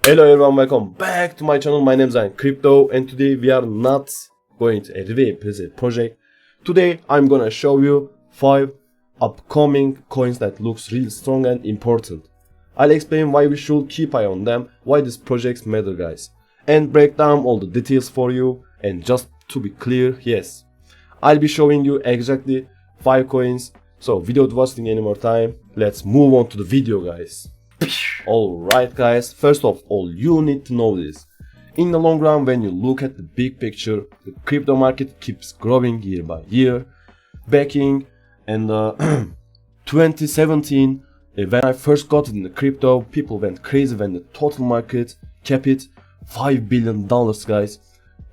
Hello everyone, welcome back to my channel. My name is Crypto, and today we are not going to review a project. Today I'm gonna show you 5 upcoming coins that looks really strong and important. I'll explain why we should keep eye on them, why these projects matter guys, and break down all the details for you. And just to be clear, yes, I'll be showing you exactly 5 coins. So without wasting any more time, let's move on to the video guys. Alright guys, first of all you need to know this. In the long run, when you look at the big picture, the crypto market keeps growing year by year. Back in 2017, when I first got in the crypto, people went crazy when the total market kept it $5 billion guys.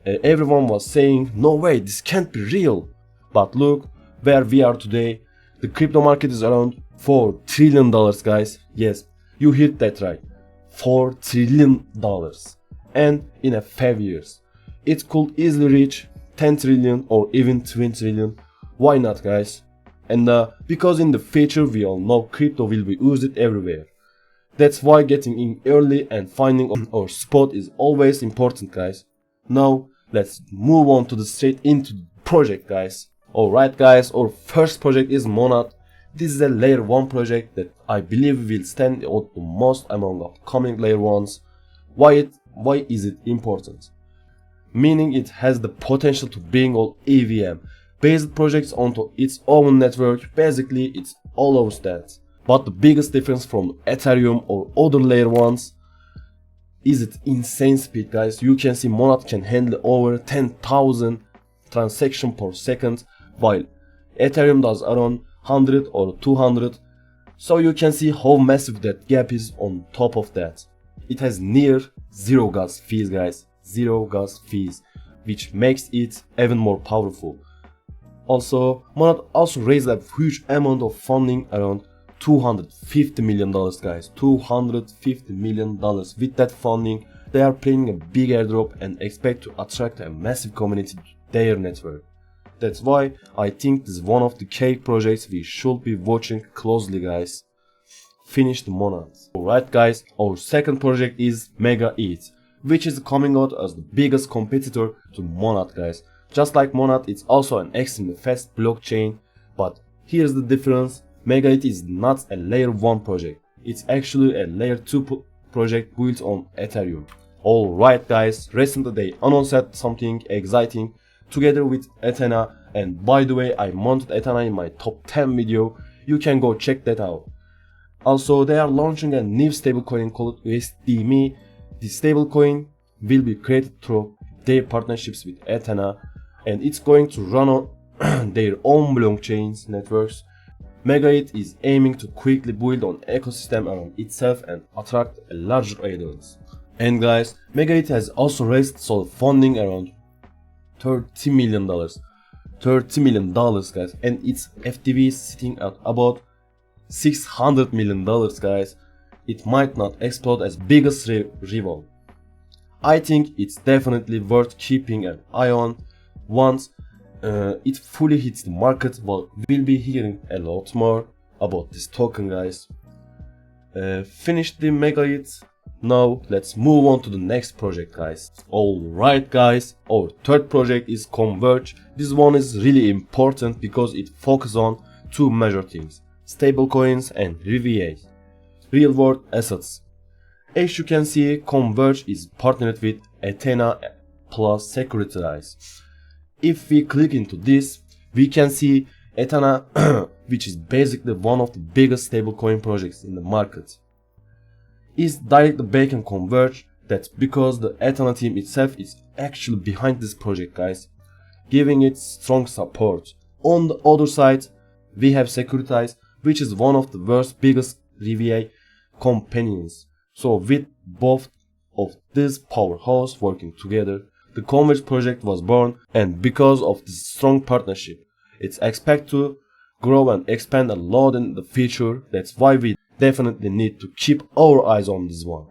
Everyone was saying, no way, this can't be real. But look where we are today. The crypto market is around $4 trillion guys. Yes, you heard that right, $4 trillion. And in a 5 years, it could easily reach 10 trillion or even 20 trillion. Why not guys? And because in the future we all know crypto will be used everywhere. That's why getting in early and finding our spot is always important guys. Now let's move on to the straight into the project guys. Alright guys, our first project is Monad. This is a layer 1 project that I believe will stand out the most among upcoming layer 1s. Why is it important? Meaning it has the potential to bring all EVM based projects onto its own network. Basically it's all over that. But the biggest difference from Ethereum or other layer 1s is its insane speed guys. You can see Monad can handle over 10,000 transactions per second, while Ethereum does around 100 or 200. So you can see how massive that gap is. On top of that, it has near zero gas fees guys, zero gas fees, which makes it even more powerful. Also, Monad also raised a huge amount of funding, around $250 million guys, $250 million. With that funding, they are planning a big airdrop and expect to attract a massive community to their network. That's why I think this is one of the key projects we should be watching closely guys. Finish the Monad. Alright guys, our second project is megaeth, which is coming out as the biggest competitor to Monad guys. Just like Monad, it's also an extremely fast blockchain, but here's the difference. Megaeth is not a layer 1 project, it's actually a layer 2 project built on Ethereum. Alright guys, recently they announced something exciting together with Ethena, and by the way I mounted Ethena in my top 10 video, you can go check that out. Also they are launching a new stablecoin called USDME. This stablecoin will be created through their partnerships with Ethena, and it's going to run on their own blockchains networks. Megaeth is aiming to quickly build an ecosystem around itself and attract a larger audience. And guys, Megaeth has also raised solid funding around $30 million guys, and its FTV is sitting at about $600 million guys. It might not explode as biggest rival. I think it's definitely worth keeping an eye on. Once it fully hits the market, well, we'll be hearing a lot more about this token guys. Finished the Megaeth. Now let's move on to the next project guys. Alright guys, our third project is Converge. This one is really important because it focuses on two major things: stablecoins and RVA, real world assets. As you can see, Converge is partnered with Ethena plus Securitize. If we click into this, we can see Ethena which is basically one of the biggest stablecoin projects in the market, is directly backing Converge. That's because the Ethena team itself is actually behind this project guys, giving it strong support. On the other side, we have Securitize, which is one of the world's biggest RVA companions. So with both of these powerhouses working together, the Converge project was born, and because of this strong partnership, it's expected to grow and expand a lot in the future. That's why we definitely need to keep our eyes on this one.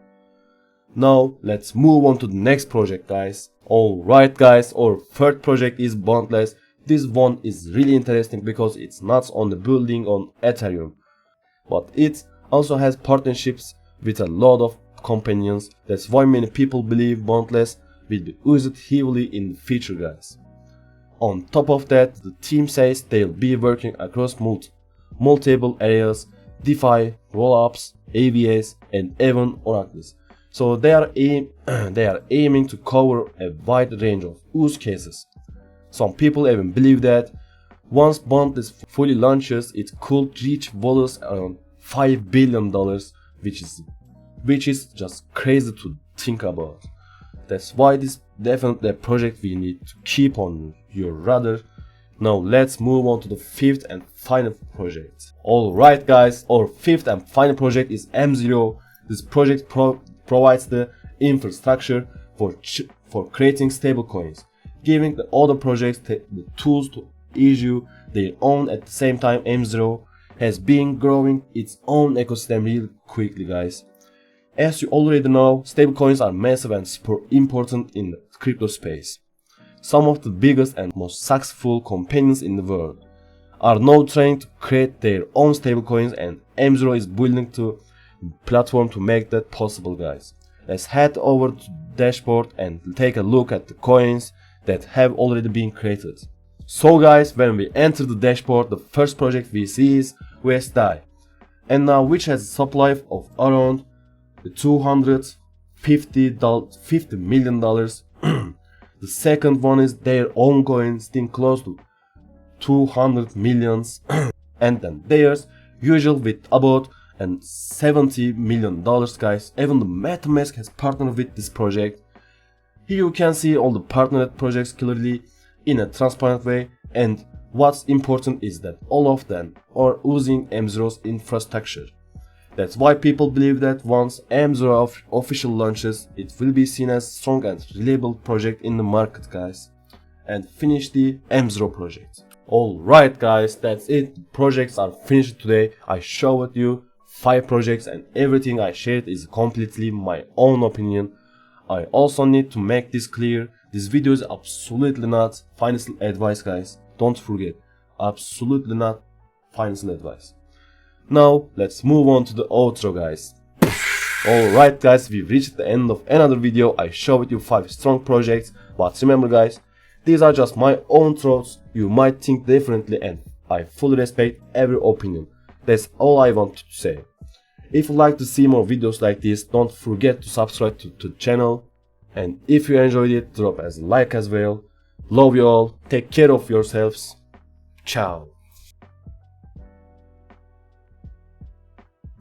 Now let's move on to the next project guys. Alright guys, our third project is Boundless. This one is really interesting because it's not only building on Ethereum, but it also has partnerships with a lot of companions. That's why many people believe boundless will be used heavily in the future, guys. On top of that, the team says they'll be working across multiple areas, DeFi, rollups, AVAs, and even oracles. So they are aiming to cover a wide range of use cases. Some people even believe that once boundless fully launches, it could reach values around $5 billion, which is just crazy to think about. That's why this definitely a project we need to keep on your radar. Now let's move on to the fifth and final project. Alright guys, our fifth and final project is M0. This project provides the infrastructure for creating stablecoins, giving the other projects the tools to issue their own. At the same time, M0 has been growing its own ecosystem really quickly, guys. As you already know, stablecoins are massive and super important in the crypto space. Some of the biggest and most successful companies in the world are now trying to create their own stablecoins, and M0 is building a platform to make that possible, guys. Let's head over to the dashboard and take a look at the coins that have already been created. So guys, when we enter the dashboard, the first project we see is USDI, and now which has a supply of around $250 million. The second one is their own coin, still close to 200 millions, and then theirs usual with about $70 million, guys. Even the MetaMask has partnered with this project. Here you can see all the partnered projects clearly in a transparent way, and what's important is that all of them are using M0's infrastructure. That's why people believe that once M0 official launches, it will be seen as strong and reliable project in the market, guys. And finish the M0 project. Alright guys, that's it. The projects are finished today. I showed you 5 projects, and everything I shared is completely my own opinion. I also need to make this clear. This video is absolutely not financial advice, guys. Don't forget, absolutely not financial advice. Now let's move on to the outro, guys. Alright guys, we've reached the end of another video. I showed you 5 strong projects, but remember guys, these are just my own thoughts. You might think differently, and I fully respect every opinion. That's all I wanted to say. If you'd like to see more videos like this, don't forget to subscribe to the channel, and if you enjoyed it, drop as a like as well. Love you all, take care of yourselves, ciao.